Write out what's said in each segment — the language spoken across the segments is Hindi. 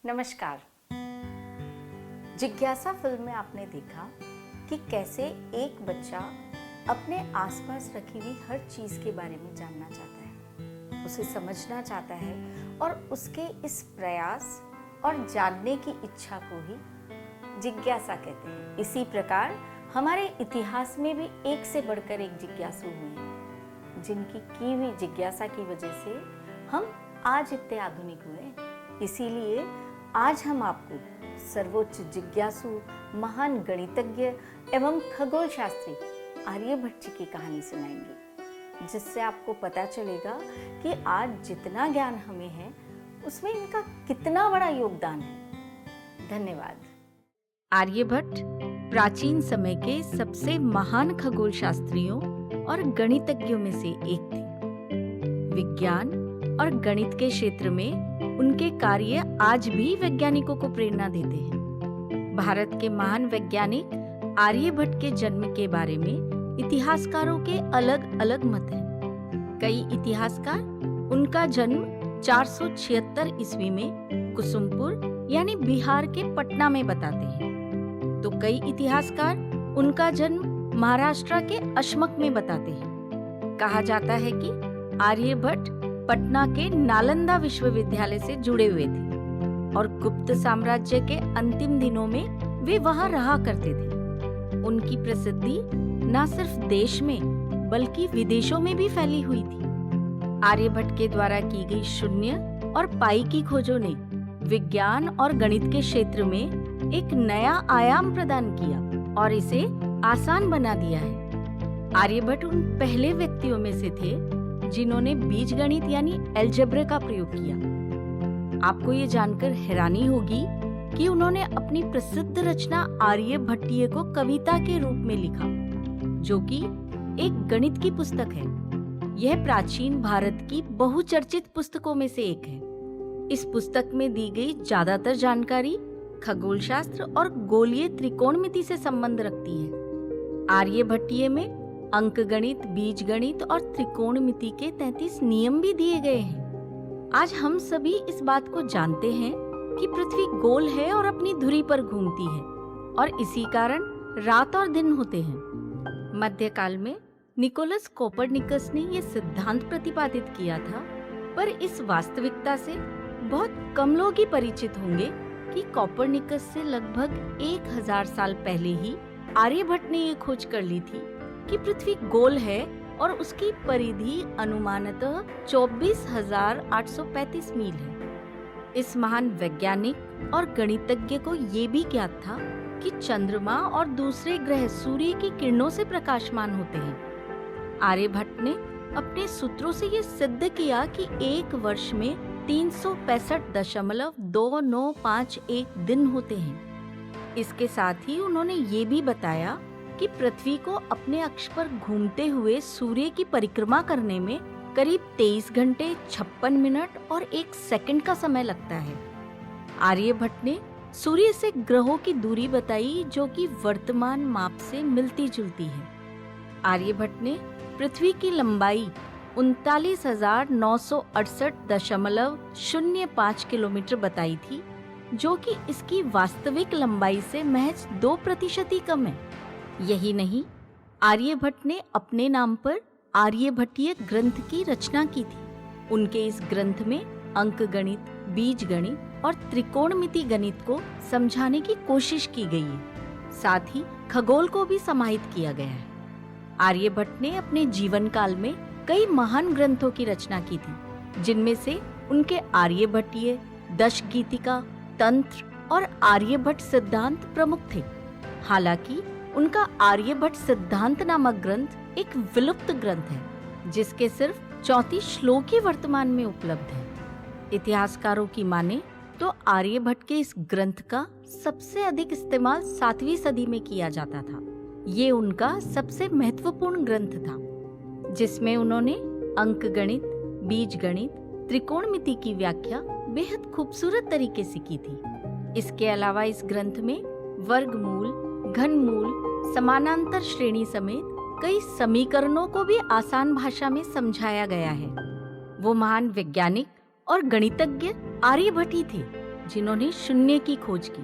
नमस्कार। जिज्ञासा फिल्म में आपने देखा कि कैसे एक बच्चा अपने आसपास रखी हुई हर चीज़ के बारे में जानना चाहता है, उसे समझना चाहता है और उसके इस प्रयास और जानने की इच्छा को ही जिज्ञासा कहते हैं। इसी प्रकार हमारे इतिहास में भी एक से बढ़कर एक जिज्ञासु हुए हैं, जिनकी की हुई जिज्ञासा की वजह से हम आज इतने आधुनिक हुए। इसीलिए आज हम आपको सर्वोच्च जिज्ञासु, महान गणितज्ञ एवं खगोल शास्त्री आर्यभट्ट जी की कहानी सुनाएंगे, जिससे आपको पता चलेगा कि आज जितना ज्ञान हमें है उसमें इनका कितना बड़ा योगदान है। धन्यवाद। आर्यभट्ट प्राचीन समय के सबसे महान खगोल शास्त्रियों और गणितज्ञों में से एक थे। विज्ञान और गणित के क्षेत्र में उनके कार्य आज भी वैज्ञानिकों को प्रेरणा देते हैं। भारत के महान वैज्ञानिक आर्यभट्ट के जन्म के बारे में इतिहासकारों के अलग अलग मत हैं। कई इतिहासकार उनका जन्म 476 ईस्वी में कुसुमपुर यानी बिहार के पटना में बताते हैं, तो कई इतिहासकार उनका जन्म महाराष्ट्र के अशमक में बताते हैं। कहा जाता है कि आर्यभट्ट पटना के नालंदा विश्वविद्यालय से जुड़े हुए थे और गुप्त साम्राज्य के अंतिम दिनों में वे वहां रहा करते थे। उनकी प्रसिद्धि न सिर्फ देश में बल्कि विदेशों में भी फैली हुई थी। आर्यभट्ट के द्वारा की गई शून्य और पाई की खोजों ने विज्ञान और गणित के क्षेत्र में एक नया आयाम प्रदान किया और इसे आसान बना दिया है। आर्यभट्ट उन पहले व्यक्तियों में से थे जिन्होंने बीजगणित यानी अलजेब्रा का प्रयोग किया। आपको ये जानकर हैरानी होगी कि उन्होंने अपनी प्रसिद्ध रचना आर्यभट्टीय को कविता के रूप में लिखा, जो कि एक गणित की पुस्तक है। यह प्राचीन भारत की बहुचर्चित पुस्तकों में से एक है। इस पुस्तक में दी गई ज्यादातर जानकारी खगोल शास्त्र और गोलीय त्रिकोणमिति से संबंध रखती है। आर्यभट्टीय में अंक गणित, बीज गणित और त्रिकोणमिति के 33 नियम भी दिए गए हैं। आज हम सभी इस बात को जानते हैं कि पृथ्वी गोल है और अपनी धुरी पर घूमती है और इसी कारण रात और दिन होते हैं। मध्यकाल में निकोलस कोपरनिकस ने यह सिद्धांत प्रतिपादित किया था, पर इस वास्तविकता से बहुत कम लोग ही परिचित होंगे कि कोपरनिकस से लगभग 1000 साल पहले ही आर्यभट्ट ने यह खोज कर ली थी कि पृथ्वी गोल है और उसकी परिधि अनुमानतः 24,835 मील है। इस महान वैज्ञानिक और गणितज्ञ को ये भी ज्ञात था कि चंद्रमा और दूसरे ग्रह सूर्य की किरणों से प्रकाशमान होते हैं। आर्यभट्ट ने अपने सूत्रों से ये सिद्ध किया कि एक वर्ष में 365.2951 दिन होते हैं। इसके साथ ही उन्होंने ये भी बताया कि पृथ्वी को अपने अक्ष पर घूमते हुए सूर्य की परिक्रमा करने में करीब 23 घंटे 56 मिनट और 1 सेकंड का समय लगता है। आर्यभट्ट ने सूर्य से ग्रहों की दूरी बताई, जो कि वर्तमान माप से मिलती जुलती है। आर्यभट्ट ने पृथ्वी की लंबाई 39,968.05 किलोमीटर बताई थी, जो कि इसकी वास्तविक लंबाई से महज 2% ही कम है। यही नहीं, आर्यभट्ट ने अपने नाम पर आर्यभट्टीय ग्रंथ की रचना की थी। उनके इस ग्रंथ में अंक गणित, बीज गणित और त्रिकोणमिति गणित को समझाने की कोशिश की गई है। साथ ही खगोल को भी समाहित किया गया है। आर्यभट्ट ने अपने जीवन काल में कई महान ग्रंथों की रचना की थी, जिनमें से उनके आर्यभट्टीय, दशगीतिका, तंत्र और आर्यभट्ट सिद्धांत प्रमुख थे। हालांकि उनका आर्यभट्ट सिद्धांत नामक ग्रंथ एक विलुप्त ग्रंथ है, जिसके सिर्फ 34 श्लोक ही वर्तमान में उपलब्ध है। इतिहासकारों की माने तो आर्यभट्ट के इस ग्रंथ का सबसे अधिक इस्तेमाल 7वीं सदी में किया जाता था। ये उनका सबसे महत्वपूर्ण ग्रंथ था, जिसमें उन्होंने अंक गणित, बीज गणित, त्रिकोणमिति की व्याख्या बेहद खूबसूरत तरीके से की थी। इसके अलावा इस ग्रंथ में वर्गमूल, घनमूल, समानांतर श्रेणी समेत कई समीकरणों को भी आसान भाषा में समझाया गया है। वो महान वैज्ञानिक और गणितज्ञ आर्यभट्ट ही थे, जिन्होंने शून्य की खोज की,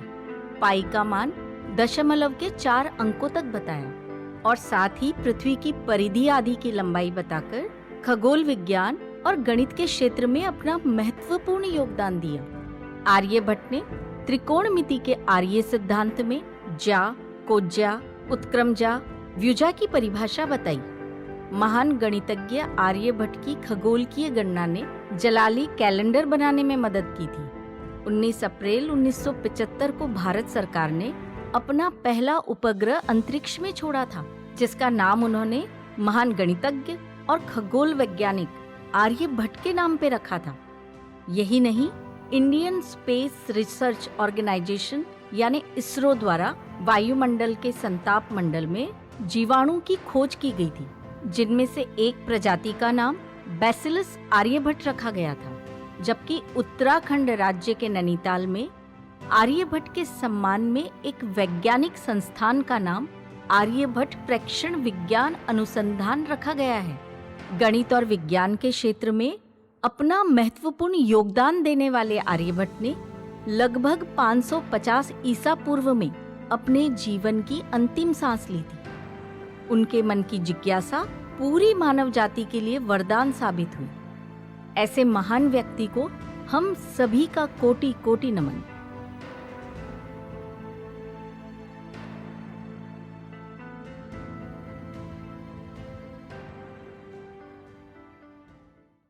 पाई का मान 0.4 अंकों तक बताया और साथ ही पृथ्वी की परिधि आदि की लंबाई बताकर खगोल विज्ञान और गणित के क्षेत्र में अपना महत्वपूर्ण योगदान दिया। आर्यभट्ट ने त्रिकोणमिति के आर्य सिद्धांत में ज्या, कोज्या, उत्क्रमजा, व्युजा की परिभाषा बताई। महान गणितज्ञ आर्यभट्ट की खगोलकीय गणना ने जलाली कैलेंडर बनाने में मदद की थी। 19 अप्रैल 1975 को भारत सरकार ने अपना पहला उपग्रह अंतरिक्ष में छोड़ा था, जिसका नाम उन्होंने महान गणितज्ञ और खगोल वैज्ञानिक आर्यभट्ट के नाम पे रखा था। यही नहीं, इंडियन स्पेस रिसर्च ऑर्गेनाइजेशन यानी इसरो द्वारा वायुमंडल के संताप मंडल में जीवाणु की खोज की गई थी, जिनमें से एक प्रजाति का नाम बैसिलस आर्यभट्ट रखा गया था, जबकि उत्तराखंड राज्य के नैनीताल में आर्यभट्ट के सम्मान में एक वैज्ञानिक संस्थान का नाम आर्यभट्ट प्रेक्षण विज्ञान अनुसंधान रखा गया है। गणित और विज्ञान के क्षेत्र में अपना महत्वपूर्ण योगदान देने वाले आर्यभट्ट ने लगभग 550 ईसा पूर्व में अपने जीवन की अंतिम सांस ली थी। उनके मन की जिज्ञासा पूरी मानव जाति के लिए वरदान साबित हुई। ऐसे महान व्यक्ति को हम सभी का कोटि कोटि नमन।